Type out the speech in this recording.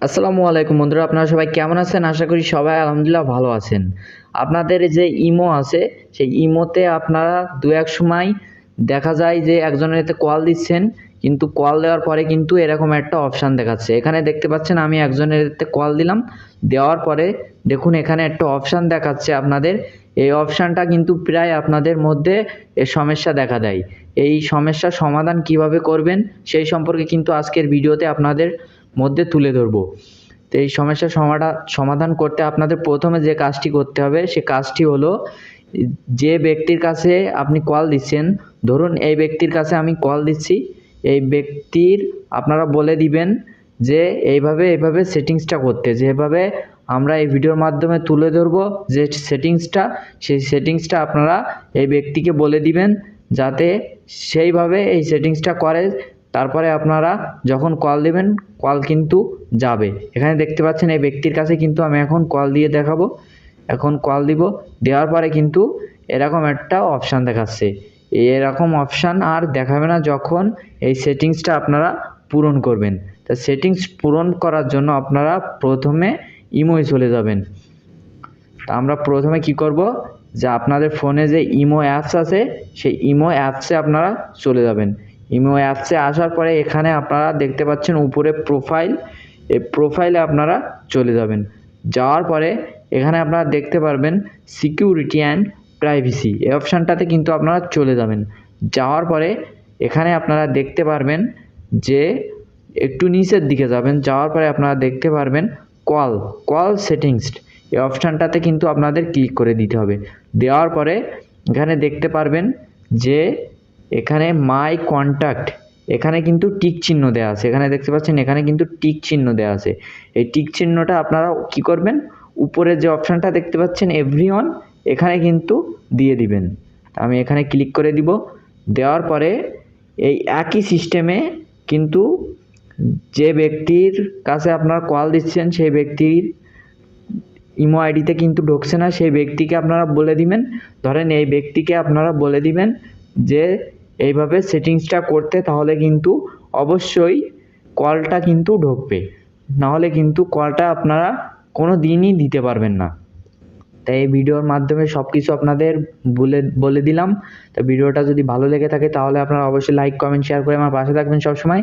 আসসালামু আলাইকুম বন্ধুরা, আপনারা সবাই কেমন আছেন? আশা করি সবাই আলহামদুলিল্লাহ ভালো আছেন। আপনাদের যে ইমো আছে, সেই ইমোতে আপনারা দু এক সময় দেখা যায় যে একজনের এতে কল দিচ্ছেন, কিন্তু কল দেওয়ার পরে কিন্তু এরকম একটা অপশান দেখাচ্ছে। এখানে দেখতে পাচ্ছেন আমি একজনের এতে কল দিলাম, দেওয়ার পরে দেখুন এখানে একটা অপশান দেখাচ্ছে আপনাদের। এই অপশানটা কিন্তু প্রায় আপনাদের মধ্যে এর সমস্যা দেখা দেয়। এই সমস্যার সমাধান কিভাবে করবেন সেই সম্পর্কে কিন্তু আজকের ভিডিওতে আপনাদের মধ্যে তুলে ধরবো। তো এই সমস্যার সমাধান করতে আপনাদের প্রথমে যে কাজটি করতে হবে সে কাজটি হলো, যে ব্যক্তির কাছে আপনি কল দিচ্ছেন, ধরুন এই ব্যক্তির কাছে আমি কল দিচ্ছি, এই ব্যক্তির আপনারা বলে দিবেন যে এইভাবে সেটিংসটা করতে, যেভাবে আমরা এই ভিডিওর মাধ্যমে তুলে ধরবো যে সেটিংসটা, সেই সেটিংসটা আপনারা এই ব্যক্তিকে বলে দিবেন যাতে সেইভাবে এই সেটিংসটা করে। তারপরে আপনারা যখন কল দিবেন, কল কিন্তু যাবে। এখানে দেখতে পাচ্ছেন এই ব্যক্তির কাছে কিন্তু আমি এখন কল দিয়ে দেখাবো। এখন কল দিব, দেওয়ার পরে কিন্তু এরকম একটা অপশান দেখাচ্ছে। এরকম অপশান আর দেখাবে না যখন এই সেটিংসটা আপনারা পূরণ করবেন। তা সেটিংস পূরণ করার জন্য আপনারা প্রথমে ইমোয় চলে যাবেন। তা আমরা প্রথমে কি করব, যে আপনাদের ফোনে যে ইমো অ্যাপস আছে সেই ইমো অ্যাপসে আপনারা চলে যাবেন। ইমো অ্যাপসে আসার পরে এখানে আপনারা দেখতে পাচ্ছেন উপরে প্রোফাইল, এই প্রোফাইলে আপনারা চলে যাবেন। যাওয়ার পরে এখানে আপনারা দেখতে পারবেন সিকিউরিটি অ্যান্ড প্রাইভেসি, এই অপশানটাতে কিন্তু আপনারা চলে যাবেন। যাওয়ার পরে এখানে আপনারা দেখতে পারবেন যে একটু নিচের দিকে যাবেন, যাওয়ার পরে আপনারা দেখতে পারবেন কল সেটিংস, এই অপশানটাতে কিন্তু আপনাদের ক্লিক করে দিতে হবে। দেওয়ার পরে এখানে দেখতে পারবেন যে এখানে মাই কন্ট্যাক্ট, এখানে কিন্তু টিক চিহ্ন দেওয়া আছে। এখানে দেখতে পাচ্ছেন এখানে কিন্তু টিক চিহ্ন দেওয়া আছে। এই টিক চিহ্নটা আপনারা কি করবেন, উপরে যে অপশানটা দেখতে পাচ্ছেন এভরিওয়ান, এখানে কিন্তু দিয়ে দিবেন। আমি এখানে ক্লিক করে দিব। দেওয়ার পরে এই একই সিস্টেমে কিন্তু যে ব্যক্তির কাছে আপনারা কল দিচ্ছেন সেই ব্যক্তির ইমো আইডিতে কিন্তু ঢুকছে না, সেই ব্যক্তিকে আপনারা বলে দিবেন, ধরেন এই ব্যক্তিকে আপনারা বলে দিবেন যে এইভাবে সেটিংসটা করতে, তাহলে কিন্তু অবশ্যই কলটা কিন্তু ঢুকবে, নাহলে কিন্তু কলটা আপনারা কোনো দিনই দিতে পারবেন না। তাই এই ভিডিওর মাধ্যমে সব কিছু আপনাদের বলে দিলাম। তো ভিডিওটা যদি ভালো লেগে থাকে তাহলে আপনারা অবশ্যই লাইক, কমেন্ট, শেয়ার করে আমার পাশে থাকবেন সবসময়।